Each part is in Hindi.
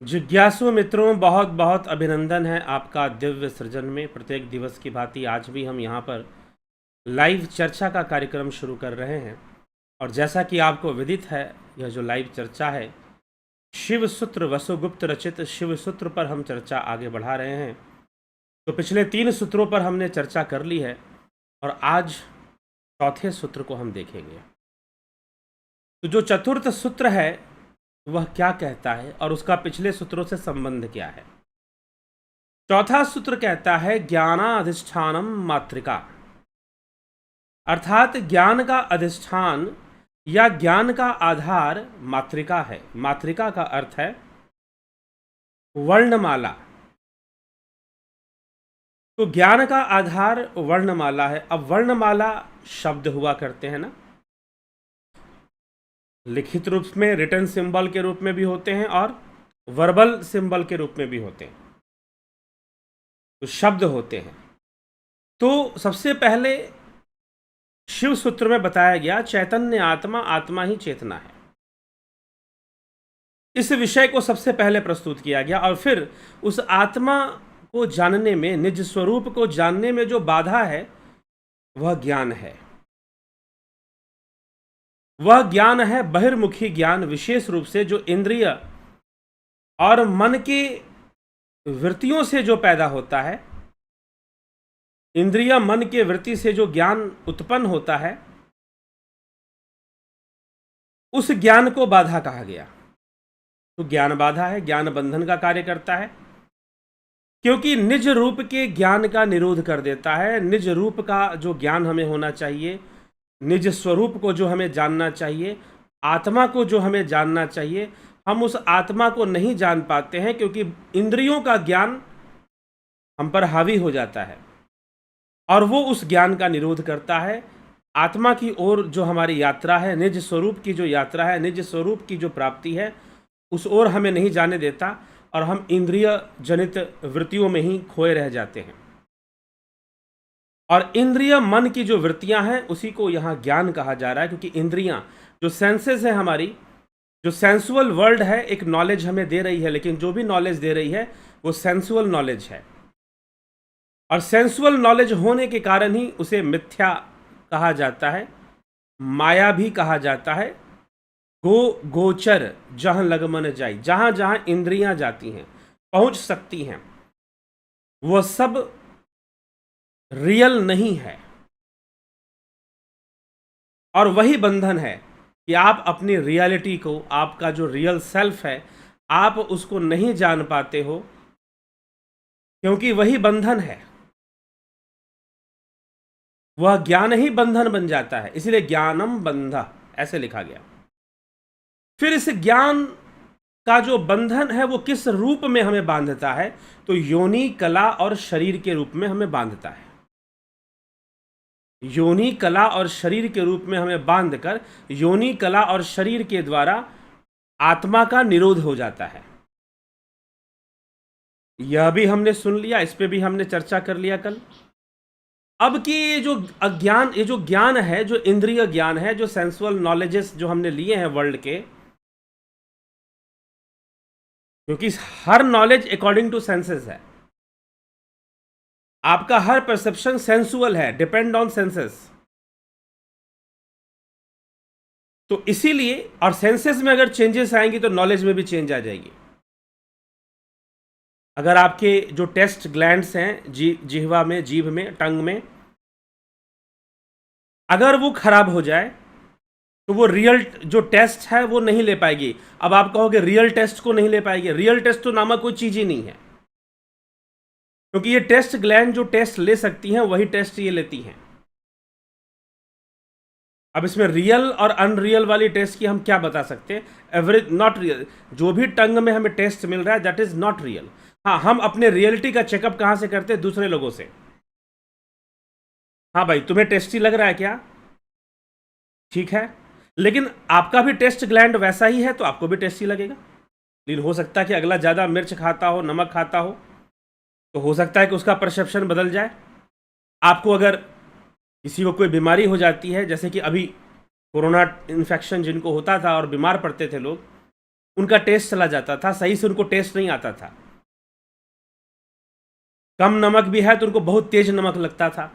जिज्ञासु मित्रों, बहुत बहुत अभिनंदन है आपका दिव्य सृजन में। प्रत्येक दिवस की भांति आज भी हम यहाँ पर लाइव चर्चा का कार्यक्रम शुरू कर रहे हैं। और जैसा कि आपको विदित है, यह जो लाइव चर्चा है, शिव सूत्र वसुगुप्त रचित शिव सूत्र पर हम चर्चा आगे बढ़ा रहे हैं। तो पिछले 3 सूत्रों पर हमने चर्चा कर ली है और आज चौथे सूत्र को हम देखेंगे। तो जो चतुर्थ सूत्र है वह क्या कहता है और उसका पिछले सूत्रों से संबंध क्या है। चौथा सूत्र कहता है ज्ञानाधिष्ठानम मातृका, अर्थात ज्ञान का अधिष्ठान या ज्ञान का आधार मातृका है। मातृका का अर्थ है वर्णमाला। तो ज्ञान का आधार वर्णमाला है। अब वर्णमाला शब्द हुआ करते हैं ना, लिखित रूप में रिटन सिंबल के रूप में भी होते हैं और वर्बल सिंबल के रूप में भी होते हैं। तो शब्द होते हैं। तो सबसे पहले शिव सूत्र में बताया गया चैतन्य आत्मा, आत्मा ही चेतना है। इस विषय को सबसे पहले प्रस्तुत किया गया और फिर उस आत्मा को जानने में, निज स्वरूप को जानने में जो बाधा है वह ज्ञान है। वह ज्ञान है बहिर्मुखी ज्ञान, विशेष रूप से जो इंद्रिय और मन की वृत्तियों से जो पैदा होता है। इंद्रिय मन के वृत्ति से जो ज्ञान उत्पन्न होता है, उस ज्ञान को बाधा कहा गया। तो ज्ञान बाधा है, ज्ञान बंधन का कार्य करता है, क्योंकि निज रूप के ज्ञान का निरोध कर देता है। निज रूप का जो ज्ञान हमें होना चाहिए, निज स्वरूप को जो हमें जानना चाहिए, आत्मा को जो हमें जानना चाहिए, हम उस आत्मा को नहीं जान पाते हैं क्योंकि इंद्रियों का ज्ञान हम पर हावी हो जाता है और वो उस ज्ञान का निरोध करता है। आत्मा की ओर जो हमारी यात्रा है, निज स्वरूप की जो यात्रा है, निज स्वरूप की जो प्राप्ति है, उस ओर हमें नहीं जाने देता और हम इंद्रिय जनित वृत्तियों में ही खोए रह जाते हैं। और इंद्रिय मन की जो वृत्तियां हैं उसी को यहाँ ज्ञान कहा जा रहा है, क्योंकि इंद्रियां जो सेंसेस है, हमारी जो सेंसुअल वर्ल्ड है, एक नॉलेज हमें दे रही है, लेकिन जो भी नॉलेज दे रही है वो सेंसुअल नॉलेज है। और सेंसुअल नॉलेज होने के कारण ही उसे मिथ्या कहा जाता है, माया भी कहा जाता है। गोचर जहां लगमन जाई, जहां जहां इंद्रियां जाती हैं, पहुंच सकती हैं, वह सब रियल नहीं है। और वही बंधन है कि आप अपनी रियलिटी को, आपका जो रियल सेल्फ है, आप उसको नहीं जान पाते हो, क्योंकि वही बंधन है। वह ज्ञान ही बंधन बन जाता है, इसलिए ज्ञानम बंधा ऐसे लिखा गया। फिर इस ज्ञान का जो बंधन है वो किस रूप में हमें बांधता है, तो योनि, कला और शरीर के रूप में हमें बांधता है। योनि, कला और शरीर के रूप में हमें बांधकर योनि, कला और शरीर के द्वारा आत्मा का निरोध हो जाता है। यह भी हमने सुन लिया, इस पे भी हमने चर्चा कर लिया कल। अब कि ये जो अज्ञान, ये जो ज्ञान है, जो इंद्रिय ज्ञान है, जो सेंसुअल नॉलेजेस जो हमने लिए हैं वर्ल्ड के, क्योंकि हर नॉलेज अकॉर्डिंग टू सेंसेस है। आपका हर परसेप्शन सेंसुअल है, डिपेंड ऑन सेंसेस। तो इसीलिए, और सेंसेस में अगर चेंजेस आएंगी तो नॉलेज में भी चेंज आ जाएगी। अगर आपके जो टेस्ट ग्लैंड्स हैं जिह्वा में, जीभ में, टंग में, अगर वो खराब हो जाए तो वो रियल जो टेस्ट है वो नहीं ले पाएगी। अब आप कहोगे रियल टेस्ट को नहीं ले पाएगी, रियल टेस्ट तो नामक कोई चीज ही नहीं है, क्योंकि ये टेस्ट ग्लैंड जो टेस्ट ले सकती हैं वही टेस्ट ये लेती हैं। अब इसमें रियल और अनरियल वाली टेस्ट की हम क्या बता सकते हैं? Average, not real. जो भी टंग में हमें टेस्ट मिल रहा है दैट इज नॉट रियल। हाँ, हम अपने रियलिटी का चेकअप कहां से करते हैं? दूसरे लोगों से। हाँ भाई, तुम्हें टेस्टी लग रहा है क्या? ठीक है, लेकिन आपका भी टेस्ट ग्लैंड वैसा ही है तो आपको भी टेस्टी लगेगा। लेकिन हो सकता है कि अगला ज़्यादा मिर्च खाता हो, नमक खाता हो, तो हो सकता है कि उसका परसेप्शन बदल जाए। आपको अगर किसी को कोई बीमारी हो जाती है, जैसे कि अभी कोरोना इन्फेक्शन जिनको होता था और बीमार पड़ते थे लोग, उनका टेस्ट चला जाता था, सही से उनको टेस्ट नहीं आता था। कम नमक भी है तो उनको बहुत तेज नमक लगता था,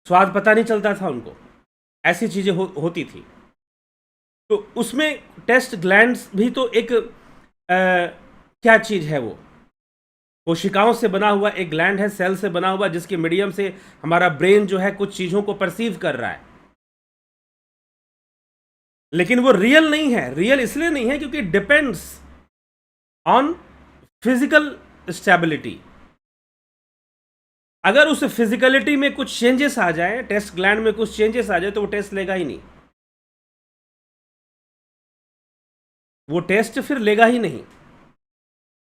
स्वाद पता नहीं चलता था उनको, ऐसी चीज़ें होती थी। तो उसमें टेस्ट ग्लैंड्स भी तो एक क्या चीज़ है, वो कोशिकाओं से बना हुआ एक ग्लैंड है, सेल से बना हुआ, जिसके मीडियम से हमारा ब्रेन जो है कुछ चीज़ों को परसीव कर रहा है। लेकिन वो रियल नहीं है। रियल इसलिए नहीं है क्योंकि डिपेंड्स ऑन फिजिकल स्टेबिलिटी। अगर उस फिजिकलिटी में कुछ चेंजेस आ जाए, टेस्ट ग्लैंड में कुछ चेंजेस आ जाए, तो वो टेस्ट लेगा ही नहीं, वो टेस्ट फिर लेगा ही नहीं,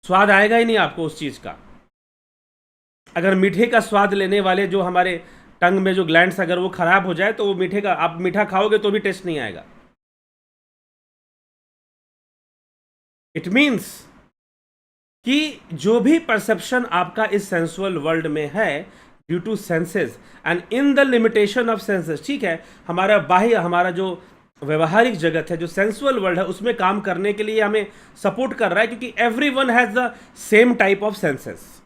स्वाद आएगा ही नहीं आपको उस चीज़ का। अगर मीठे का स्वाद लेने वाले जो हमारे टंग में जो ग्लैंड्स, अगर वो खराब हो जाए तो वो मीठे का, आप मीठा खाओगे तो भी टेस्ट नहीं आएगा। इट मीन्स कि जो भी परसेप्शन आपका इस सेंसुअल वर्ल्ड में है due to senses and in the limitation of senses, ठीक है, हमारा बाह्य, हमारा जो व्यवहारिक जगत है, जो सेंसुअल वर्ल्ड है, उसमें काम करने के लिए हमें सपोर्ट कर रहा है, क्योंकि everyone has the same type of senses.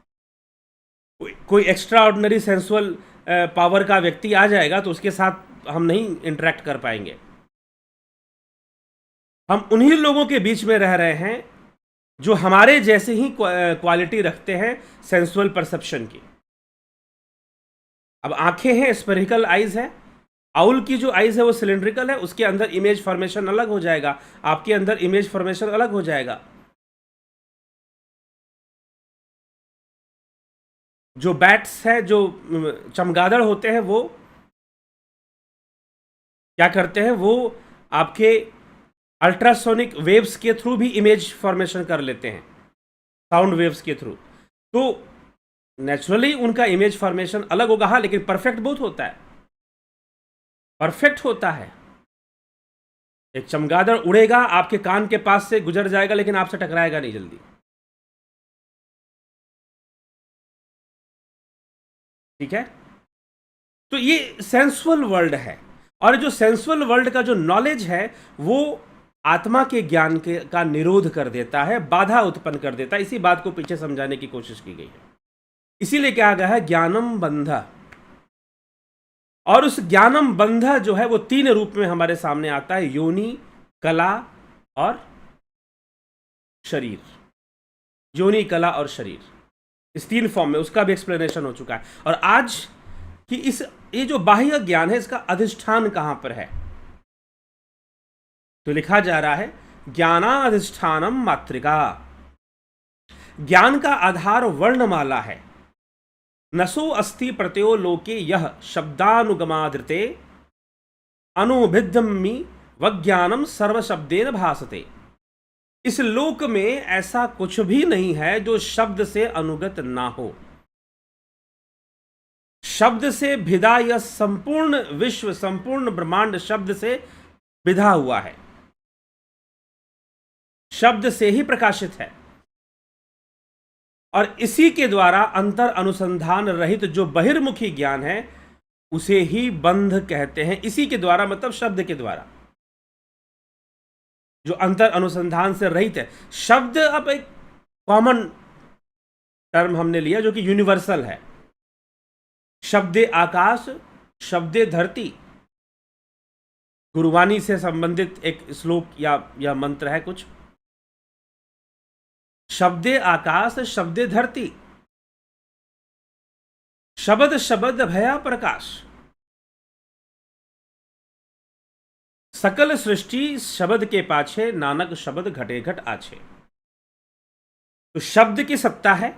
कोई एक्स्ट्रा ऑर्डिनरी सेंसुअल पावर का व्यक्ति आ जाएगा तो उसके साथ हम नहीं इंटरेक्ट कर पाएंगे। हम उन्हीं लोगों के बीच में रह रहे हैं जो हमारे जैसे ही क्वालिटी रखते हैं सेंसुअल परसेप्शन की। अब आंखें हैं, स्पेरिकल आइज है, आउल की जो आइज है वो सिलेंड्रिकल है, उसके अंदर इमेज फॉर्मेशन अलग हो जाएगा, आपके अंदर इमेज फॉर्मेशन अलग हो जाएगा। जो बैट्स है, जो चमगादड़ होते हैं, वो क्या करते हैं, वो आपके अल्ट्रासोनिक वेव्स के थ्रू भी इमेज फॉर्मेशन कर लेते हैं, साउंड वेव्स के थ्रू। तो नेचुरली उनका इमेज फॉर्मेशन अलग होगा, हाँ, लेकिन परफेक्ट बहुत होता है, परफेक्ट होता है। एक चमगादड़ उड़ेगा, आपके कान के पास से गुजर जाएगा, लेकिन आपसे टकराएगा नहीं जल्दी, ठीक है। तो ये सेंसुअल वर्ल्ड है, और जो सेंसुअल वर्ल्ड का जो नॉलेज है वो आत्मा के ज्ञान के का निरोध कर देता है, बाधा उत्पन्न कर देता है। इसी बात को पीछे समझाने की कोशिश की गई है, इसीलिए कहा गया है ज्ञानम बंध। और उस ज्ञानम बंध जो है वो तीन रूप में हमारे सामने आता है, योनि, कला और शरीर। योनि, कला और शरीर, इस तीन फॉर्म में उसका भी एक्सप्लेनेशन हो चुका है। और आज कि ये जो बाह्य ज्ञान है, इसका अधिष्ठान कहां पर है, तो लिखा जा रहा है ज्ञानाधिष्ठानम मातृका। ज्ञान का आधार वर्णमाला है। नसो अस्ति प्रत्यो लोके यह शब्दानुगमादृते अनुभिद्यमि वज्ञानम सर्व शब्देन भासते। इस लोक में ऐसा कुछ भी नहीं है जो शब्द से अनुगत ना हो। शब्द से भिदा यह संपूर्ण विश्व, संपूर्ण ब्रह्मांड शब्द से विधा हुआ है, शब्द से ही प्रकाशित है। और इसी के द्वारा अंतर अनुसंधान रहित जो बहिर्मुखी ज्ञान है उसे ही बंध कहते हैं। इसी के द्वारा मतलब शब्द के द्वारा, जो अंतर अनुसंधान से रहित है। शब्द अब एक कॉमन टर्म हमने लिया जो कि यूनिवर्सल है। शब्दे आकाश, शब्दे धरती, गुरुवाणी से संबंधित एक श्लोक या मंत्र है कुछ। शब्दे आकाश, शब्दे धरती, शब्द शब्द भया प्रकाश। सकल सृष्टि शब्द के पाछे, नानक शब्द घटे घट आछे। तो शब्द की सत्ता है,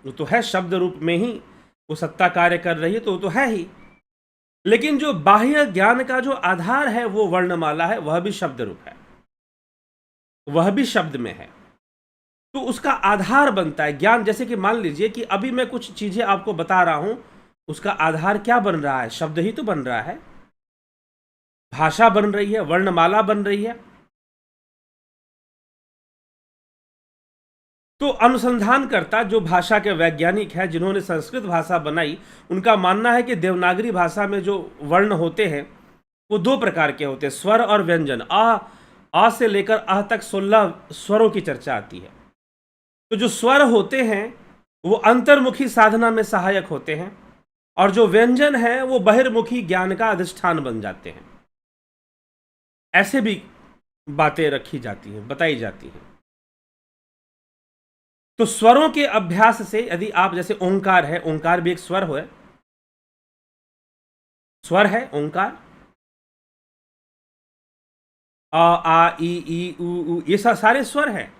वो तो है, शब्द रूप में ही वो सत्ता कार्य कर रही है, तो वो तो है ही। लेकिन जो बाह्य ज्ञान का जो आधार है वो वर्णमाला है, वह भी शब्द रूप है, वह भी शब्द में है। तो उसका आधार बनता है ज्ञान। जैसे कि मान लीजिए कि अभी मैं कुछ चीजें आपको बता रहा हूं, उसका आधार क्या बन रहा है, शब्द ही तो बन रहा है, भाषा बन रही है, वर्णमाला बन रही है। तो अनुसंधान करता जो भाषा के वैज्ञानिक हैं, जिन्होंने संस्कृत भाषा बनाई, उनका मानना है कि देवनागरी भाषा में जो वर्ण होते हैं वो दो प्रकार के होते हैं, स्वर और व्यंजन। अ, अ से लेकर अह तक 16 स्वरों की चर्चा आती है। तो जो स्वर होते हैं वो अंतर्मुखी साधना में सहायक होते हैं, और जो व्यंजन है वो बहिर्मुखी ज्ञान का अधिष्ठान बन जाते हैं। ऐसे भी बातें रखी जाती हैं, बताई जाती हैं। तो स्वरों के अभ्यास से यदि आप, जैसे ओंकार है, ओंकार भी एक स्वर है, स्वर है ओंकार। अ आ ई उ ये सारे स्वर हैं।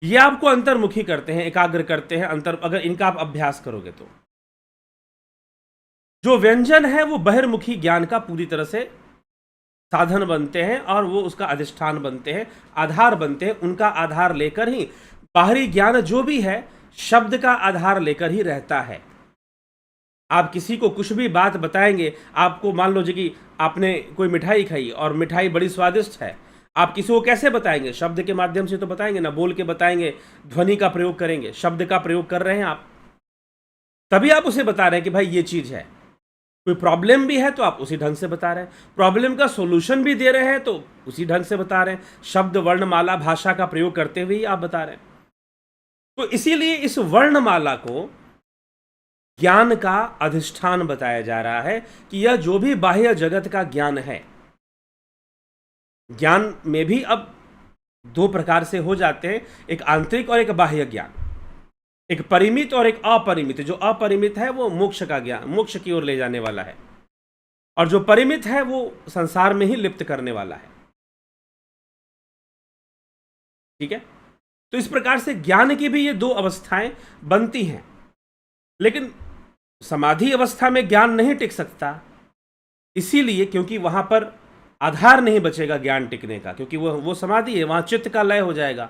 ये आपको अंतर्मुखी करते हैं, एकाग्र करते हैं अगर इनका आप अभ्यास करोगे तो। जो व्यंजन है वो बहिर्मुखी ज्ञान का पूरी तरह से साधन बनते हैं, और वो उसका अधिष्ठान बनते हैं, आधार बनते हैं। उनका आधार लेकर ही बाहरी ज्ञान जो भी है शब्द का आधार लेकर ही रहता है। आप किसी को कुछ भी बात बताएंगे, आपको मान लो जी कि आपने कोई मिठाई खाई और मिठाई बड़ी स्वादिष्ट है, आप किसी को कैसे बताएंगे? शब्द के माध्यम से तो बताएंगे ना, बोल के बताएंगे, ध्वनि का प्रयोग करेंगे, शब्द का प्रयोग कर रहे हैं आप, तभी आप उसे बता रहे हैं कि भाई ये चीज है। कोई प्रॉब्लम भी है तो आप उसी ढंग से बता रहे हैं, प्रॉब्लम का सॉल्यूशन भी दे रहे हैं तो उसी ढंग से बता रहे हैं, शब्द वर्णमाला भाषा का प्रयोग करते हुए ही आप बता रहे हैं। तो इसीलिए इस वर्णमाला को ज्ञान का अधिष्ठान बताया जा रहा है कि यह जो भी बाह्य जगत का ज्ञान है, ज्ञान में भी अब दो प्रकार से हो जाते हैं, एक आंतरिक और एक बाह्य ज्ञान, एक परिमित और एक अपरिमित। जो अपरिमित है वो मोक्ष का ज्ञान, मोक्ष की ओर ले जाने वाला है, और जो परिमित है वो संसार में ही लिप्त करने वाला है। ठीक है, तो इस प्रकार से ज्ञान की भी ये दो अवस्थाएं बनती हैं। लेकिन समाधि अवस्था में ज्ञान नहीं टिक सकता, इसीलिए क्योंकि वहां पर आधार नहीं बचेगा ज्ञान टिकने का, क्योंकि वो समाधि है, वहां चित्त का लय हो जाएगा।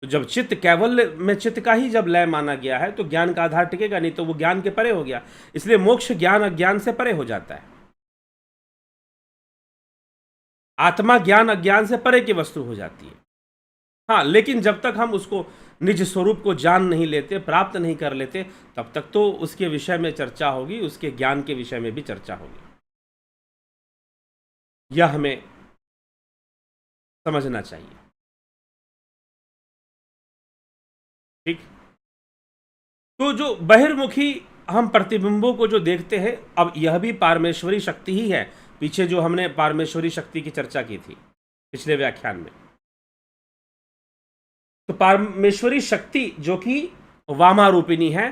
तो जब चित्त कैवल्य में चित्त का ही जब लय माना गया है तो ज्ञान का आधार टिकेगा नहीं, तो वो ज्ञान के परे हो गया। इसलिए मोक्ष ज्ञान अज्ञान से परे हो जाता है। आत्मा ज्ञान अज्ञान से परे की वस्तु हो जाती है। हाँ, लेकिन जब तक हम उसको निज स्वरूप को जान नहीं लेते, प्राप्त नहीं कर लेते, तब तक तो उसके विषय में चर्चा होगी, उसके ज्ञान के विषय में भी चर्चा होगी। यह हमें समझना चाहिए। ठीक, तो जो बहिर्मुखी हम प्रतिबिंबों को जो देखते हैं, अब यह भी पारमेश्वरी शक्ति ही है। पीछे जो हमने पारमेश्वरी शक्ति की चर्चा की थी पिछले व्याख्यान में, तो पारमेश्वरी शक्ति जो कि वामारूपिणी है,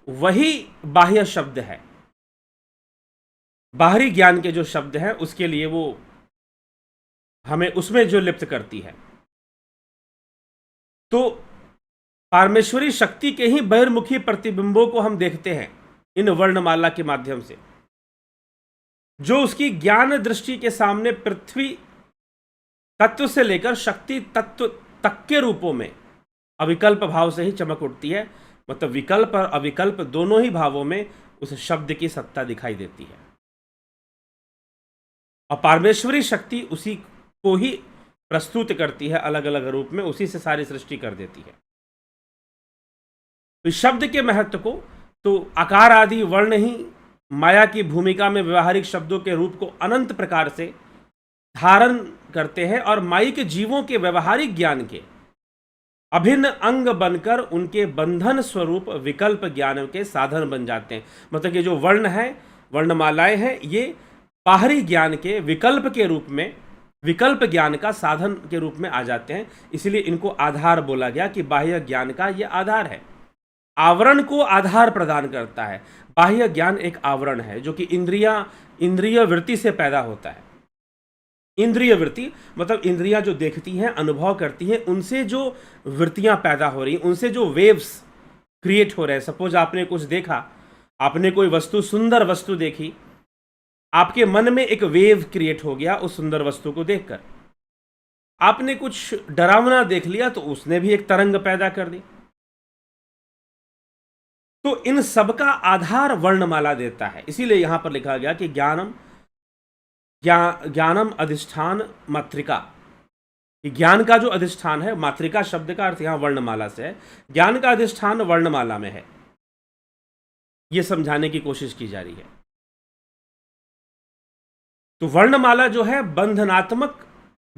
वही बाह्य शब्द है। बाहरी ज्ञान के जो शब्द हैं उसके लिए वो हमें उसमें जो लिप्त करती है। तो पारमेश्वरी शक्ति के ही बहिर्मुखी प्रतिबिंबों को हम देखते हैं इन वर्णमाला के माध्यम से, जो उसकी ज्ञान दृष्टि के सामने पृथ्वी तत्व से लेकर शक्ति तत्व तक के रूपों में अविकल्प भाव से ही चमक उठती है। मतलब विकल्प और अविकल्प दोनों ही भावों में उस शब्द की सत्ता दिखाई देती है, और पारमेश्वरी शक्ति उसी को ही प्रस्तुत करती है अलग अलग रूप में, उसी से सारी सृष्टि कर देती है। तो शब्द के महत्व को तो आकार आदि वर्ण ही माया की भूमिका में व्यवहारिक शब्दों के रूप को अनंत प्रकार से धारण करते हैं, और मायिक जीवों के व्यवहारिक ज्ञान के अभिन्न अंग बनकर उनके बंधन स्वरूप विकल्प ज्ञान के साधन बन जाते हैं। मतलब कि जो वर्ण है, वर्णमालाएं हैं, ये बाहरी ज्ञान के विकल्प के रूप में, विकल्प ज्ञान का साधन के रूप में आ जाते हैं। इसलिए इनको आधार बोला गया कि बाह्य ज्ञान का ये आधार है, आवरण को आधार प्रदान करता है। बाह्य ज्ञान एक आवरण है जो कि इंद्रिय वृत्ति से पैदा होता है। इंद्रिय वृत्ति मतलब इंद्रियां जो देखती हैं, अनुभव करती हैं, उनसे जो वृत्तियां पैदा हो रही हैं, उनसे जो वेव्स क्रिएट हो रहे हैं। सपोज आपने कुछ देखा, आपने कोई वस्तु, सुंदर वस्तु देखी, आपके मन में एक वेव क्रिएट हो गया उस सुंदर वस्तु को देखकर। आपने कुछ डरावना देख लिया तो उसने भी एक तरंग पैदा कर दी। तो इन सब का आधार वर्णमाला देता है। इसीलिए यहां पर लिखा गया कि ज्ञानम अधिष्ठान मात्रिका, कि ज्ञान का जो अधिष्ठान है, मात्रिका शब्द का अर्थ यहां वर्णमाला से है, ज्ञान का अधिष्ठान वर्णमाला में है, यह समझाने की कोशिश की जा रही है। तो वर्णमाला जो है बंधनात्मक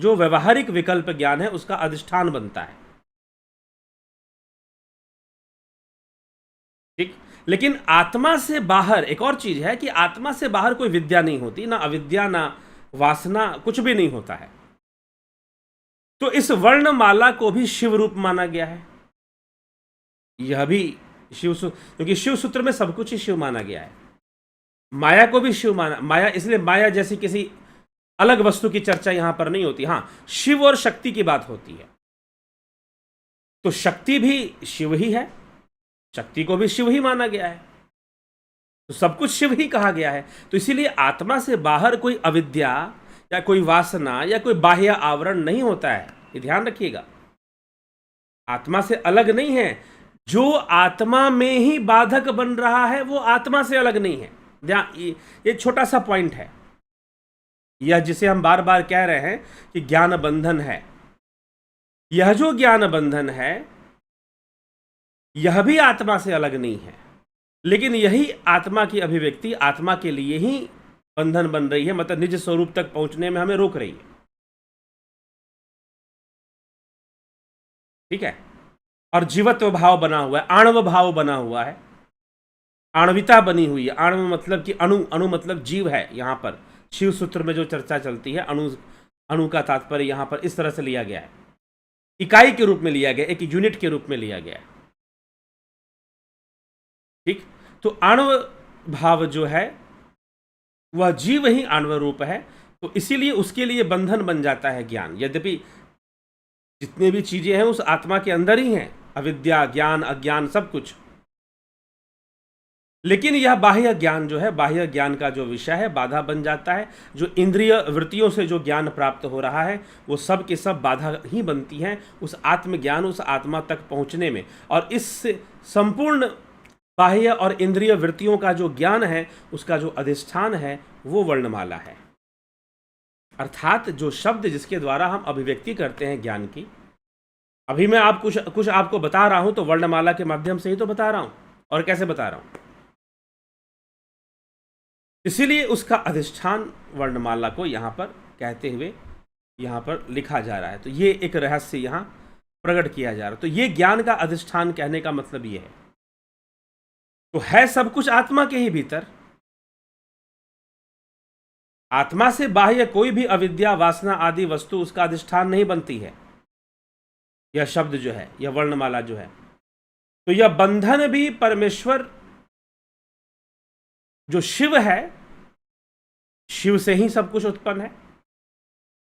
जो व्यवहारिक विकल्प ज्ञान है उसका अधिष्ठान बनता है। ठीक। लेकिन आत्मा से बाहर एक और चीज है कि आत्मा से बाहर कोई विद्या नहीं होती, ना अविद्या ना वासना, कुछ भी नहीं होता है। तो इस वर्णमाला को भी शिव रूप माना गया है। यह भी क्योंकि शिव सूत्र में सब कुछ ही शिव माना गया है। माया को भी शिव माना, माया इसलिए माया जैसी किसी अलग वस्तु की चर्चा यहां पर नहीं होती। हां, शिव और शक्ति की बात होती है। तो शक्ति भी शिव ही है, शक्ति को भी शिव ही माना गया है, तो सब कुछ शिव ही कहा गया है। तो इसीलिए आत्मा से बाहर कोई अविद्या या कोई वासना या कोई बाह्य आवरण नहीं होता है, ये ध्यान रखिएगा। आत्मा से अलग नहीं है। जो आत्मा में ही बाधक बन रहा है वो आत्मा से अलग नहीं है। ध्यान, ये छोटा सा पॉइंट है, यह जिसे हम बार बार कह रहे हैं कि ज्ञान बंधन है। यह जो ज्ञान बंधन है यह भी आत्मा से अलग नहीं है, लेकिन यही आत्मा की अभिव्यक्ति आत्मा के लिए ही बंधन बन रही है, मतलब निज स्वरूप तक पहुंचने में हमें रोक रही है। ठीक है। और जीवत्व भाव बना हुआ है, आणव भाव बना हुआ है, आणविता बनी हुई है। आणव मतलब कि अणु, अणु मतलब जीव है। यहां पर शिव सूत्र में जो चर्चा चलती है, अणु, अणु का तात्पर्य यहां पर इस तरह से लिया गया है, इकाई के रूप में लिया गया, एक यूनिट के रूप में लिया गया है। ठीक। तो आणव भाव जो है वह जीव ही आणव रूप है, तो इसीलिए उसके लिए बंधन बन जाता है ज्ञान। यद्यपि जितने भी चीजें हैं उस आत्मा के अंदर ही हैं, अविद्या, ज्ञान, अज्ञान, सब कुछ। लेकिन यह बाह्य ज्ञान जो है, बाह्य ज्ञान का जो विषय है, बाधा बन जाता है। जो इंद्रिय वृत्तियों से जो ज्ञान प्राप्त हो रहा है वो सब के सब बाधा ही बनती हैं उस आत्मज्ञान, उस आत्मा तक पहुंचने में। और इस संपूर्ण बाह्य और इंद्रिय वृत्तियों का जो ज्ञान है उसका जो अधिष्ठान है वो वर्णमाला है। अर्थात जो शब्द जिसके द्वारा हम अभिव्यक्ति करते हैं ज्ञान की। अभी मैं आप कुछ आपको बता रहा हूं तो वर्णमाला के माध्यम से ही तो बता रहा हूं, और कैसे बता रहा हूं। इसीलिए उसका अधिष्ठान वर्णमाला को यहां पर कहते हुए यहां पर लिखा जा रहा है। तो ये एक रहस्य यहां प्रकट किया जा रहा है। तो ये ज्ञान का अधिष्ठान कहने का मतलब ये है। तो है सब कुछ आत्मा के ही भीतर। आत्मा से बाह्य कोई भी अविद्या, वासना आदि वस्तु उसका अधिष्ठान नहीं बनती है। यह शब्द जो है, यह वर्णमाला जो है, तो यह बंधन भी परमेश्वर जो शिव है, शिव से ही सब कुछ उत्पन्न है।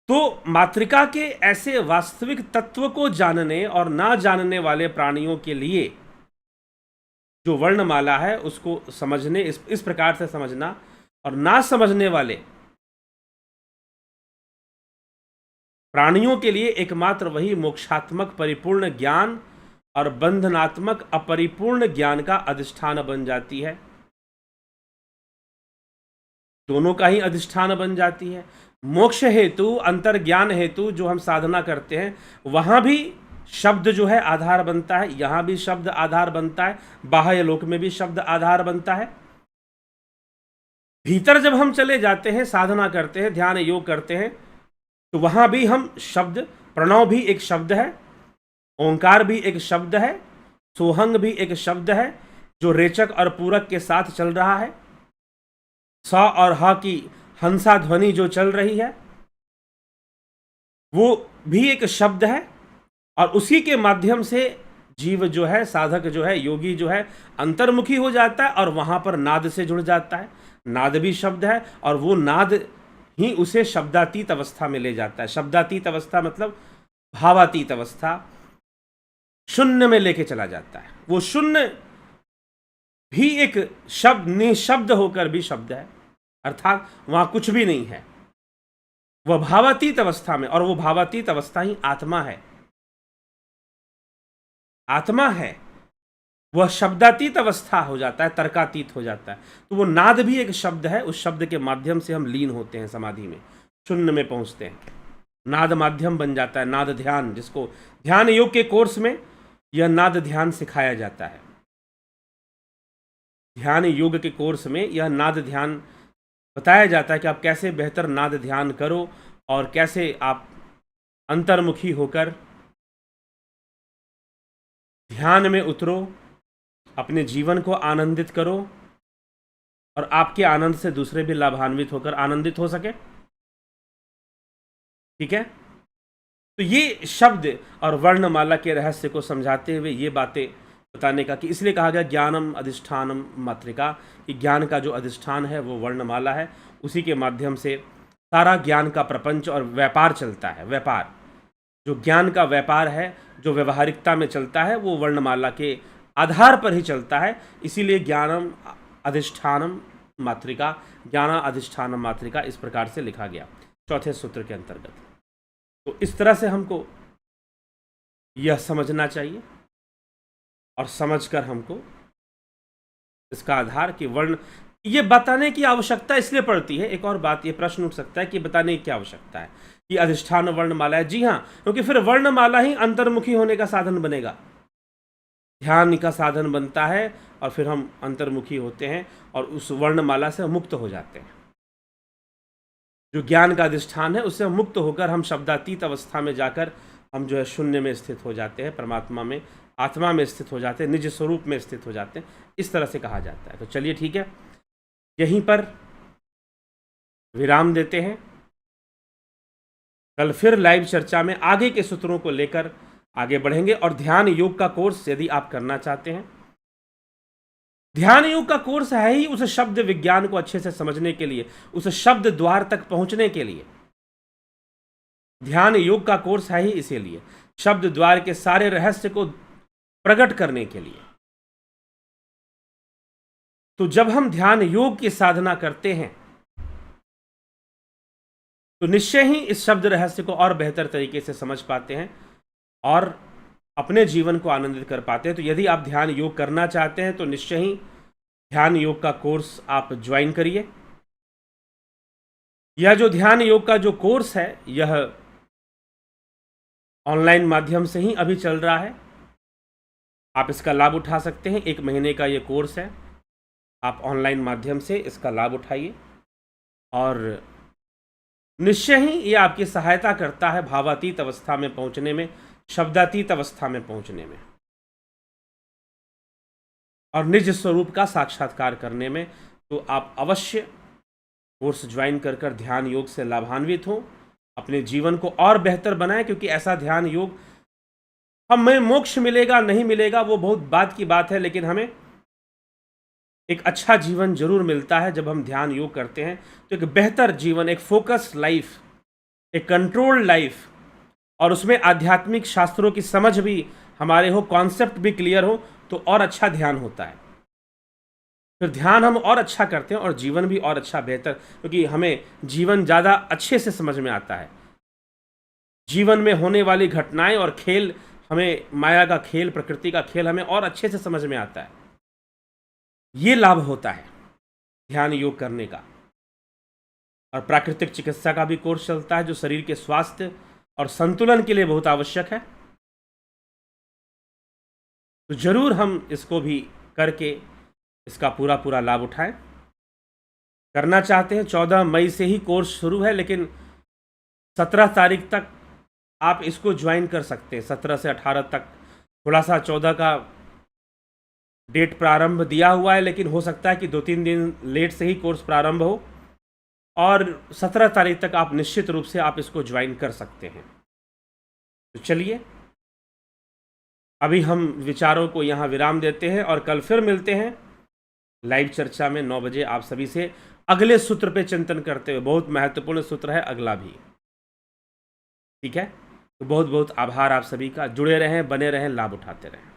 तो मातृका के ऐसे वास्तविक तत्व को जानने और ना जानने वाले प्राणियों के लिए जो वर्णमाला है उसको समझने, इस प्रकार से समझना, और ना समझने वाले प्राणियों के लिए एकमात्र वही मोक्षात्मक परिपूर्ण ज्ञान और बंधनात्मक अपरिपूर्ण ज्ञान का अधिष्ठान बन जाती है। दोनों का ही अधिष्ठान बन जाती है। मोक्ष हेतु, अंतर्ज्ञान हेतु जो हम साधना करते हैं वहां भी शब्द जो है आधार बनता है, यहां भी शब्द आधार बनता है, बाह्य लोक में भी शब्द आधार बनता है। भीतर जब हम चले जाते हैं, साधना करते हैं, ध्यान योग करते हैं, तो वहां भी हम शब्द, प्रणव भी एक शब्द है, ओंकार भी एक शब्द है, सोहंग भी एक शब्द है जो रेचक और पूरक के साथ चल रहा है, स और ह की हंसा ध्वनि जो चल रही है वो भी एक शब्द है। और उसी के माध्यम से जीव जो है, साधक जो है, योगी जो है, अंतर्मुखी हो जाता है और वहां पर नाद से जुड़ जाता है। नाद भी शब्द है और वो नाद ही उसे शब्दातीत अवस्था में ले जाता है। शब्दातीत अवस्था मतलब भावातीत अवस्था, शून्य में लेके चला जाता है। वो शून्य भी एक शब्द, निशब्द होकर भी शब्द है, अर्थात वहां कुछ भी नहीं है, वह भावातीत अवस्था में। और वो भावातीत अवस्था ही आत्मा है। आत्मा है, वह शब्दातीत अवस्था हो जाता है, तर्कातीत हो जाता है। तो वो नाद भी एक शब्द है, उस शब्द के माध्यम से हम लीन होते हैं, समाधि में, शून्य में पहुंचते हैं। नाद माध्यम बन जाता है। नाद ध्यान, जिसको ध्यान योग के कोर्स में यह नाद ध्यान सिखाया जाता है। ध्यान योग के कोर्स में यह नाद ध्यान बताया जाता है कि आप कैसे बेहतर नाद ध्यान करो और कैसे आप अंतर्मुखी होकर ध्यान में उतरो, अपने जीवन को आनंदित करो और आपके आनंद से दूसरे भी लाभान्वित होकर आनंदित हो सके। ठीक है, तो ये शब्द और वर्णमाला के रहस्य को समझाते हुए ये बातें बताने का कि इसलिए कहा गया ज्ञानम अधिष्ठानम मात्रिका, कि ज्ञान का जो अधिष्ठान है वो वर्णमाला है, उसी के माध्यम से सारा ज्ञान का प्रपंच और व्यापार चलता है। व्यापार, जो ज्ञान का व्यापार है, जो व्यवहारिकता में चलता है, वो वर्णमाला के आधार पर ही चलता है। इसीलिए ज्ञानम अधिष्ठानम मात्रिका, ज्ञान अधिष्ठानम मात्रिका इस प्रकार से लिखा गया चौथे सूत्र के अंतर्गत। तो इस तरह से हमको यह समझना चाहिए और समझकर हमको इसका आधार कि वर्ण, ये बताने की आवश्यकता इसलिए पड़ती है। एक और बात, ये प्रश्न उठ सकता है कि बताने की क्या आवश्यकता है कि अधिष्ठान वर्णमाला है। जी हाँ, क्योंकि फिर वर्णमाला ही अंतर्मुखी होने का साधन बनेगा, ध्यान का साधन बनता है और फिर हम अंतर्मुखी होते हैं और उस वर्णमाला से मुक्त हो जाते हैं। जो ज्ञान का अधिष्ठान है उससे मुक्त होकर हम शब्दातीत अवस्था में जाकर हम जो है शून्य में स्थित हो जाते हैं, परमात्मा में, आत्मा में स्थित हो जाते हैं, निज स्वरूप में स्थित हो जाते हैं, इस तरह से कहा जाता है। तो चलिए ठीक है, यहीं पर विराम देते हैं। कल फिर लाइव चर्चा में आगे के सूत्रों को लेकर आगे बढ़ेंगे। और ध्यान योग का कोर्स यदि आप करना चाहते हैं, ध्यान योग का कोर्स है ही उस शब्द विज्ञान को अच्छे से समझने के लिए, उस शब्द द्वार तक पहुंचने के लिए। ध्यान योग का कोर्स है ही इसीलिए, शब्द द्वार के सारे रहस्य को प्रकट करने के लिए। तो जब हम ध्यान योग की साधना करते हैं तो निश्चय ही इस शब्द रहस्य को और बेहतर तरीके से समझ पाते हैं और अपने जीवन को आनंदित कर पाते हैं। तो यदि आप ध्यान योग करना चाहते हैं तो निश्चय ही ध्यान योग का कोर्स आप ज्वाइन करिए। यह जो ध्यान योग का जो कोर्स है यह ऑनलाइन माध्यम से ही अभी चल रहा है, आप इसका लाभ उठा सकते हैं। 1 महीने का ये कोर्स है, आप ऑनलाइन माध्यम से इसका लाभ उठाइए और निश्चय ही ये आपकी सहायता करता है भावातीत अवस्था में पहुंचने में, शब्दातीत अवस्था में पहुंचने में और निज स्वरूप का साक्षात्कार करने में। तो आप अवश्य कोर्स ज्वाइन कर ध्यान योग से लाभान्वित हो, अपने जीवन को और बेहतर बनाएं, क्योंकि ऐसा ध्यान योग हमें मोक्ष मिलेगा नहीं मिलेगा वो बहुत बात की बात है, लेकिन हमें एक अच्छा जीवन जरूर मिलता है जब हम ध्यान योग करते हैं। तो एक बेहतर जीवन, एक फोकस लाइफ, एक कंट्रोल्ड लाइफ, और उसमें आध्यात्मिक शास्त्रों की समझ भी हमारे हो, कॉन्सेप्ट भी क्लियर हो, तो और अच्छा ध्यान होता है। फिर ध्यान हम और अच्छा करते हैं और जीवन भी और अच्छा बेहतर, क्योंकि हमें जीवन ज़्यादा अच्छे से समझ में आता है। जीवन में होने वाली घटनाएं और खेल, हमें माया का खेल, प्रकृति का खेल हमें और अच्छे से समझ में आता है। ये लाभ होता है ध्यान योग करने का। और प्राकृतिक चिकित्सा का भी कोर्स चलता है जो शरीर के स्वास्थ्य और संतुलन के लिए बहुत आवश्यक है। तो जरूर हम इसको भी करके इसका पूरा लाभ उठाएं। करना चाहते हैं 14 मई से ही कोर्स शुरू है, लेकिन 17 तारीख तक आप इसको ज्वाइन कर सकते हैं। 17 से 18 तक, थोड़ा सा 14 का डेट प्रारंभ दिया हुआ है, लेकिन हो सकता है कि 2-3 दिन लेट से ही कोर्स प्रारंभ हो, और 17 तारीख तक आप निश्चित रूप से आप इसको ज्वाइन कर सकते हैं। तो चलिए अभी हम विचारों को यहाँ विराम देते हैं और कल फिर मिलते हैं लाइव चर्चा में 9 बजे आप सभी से अगले सूत्र पे चिंतन करते हुए। बहुत महत्वपूर्ण सूत्र है अगला भी, ठीक है। तो बहुत बहुत आभार आप सभी का। जुड़े रहें, बने रहें, लाभ उठाते रहें।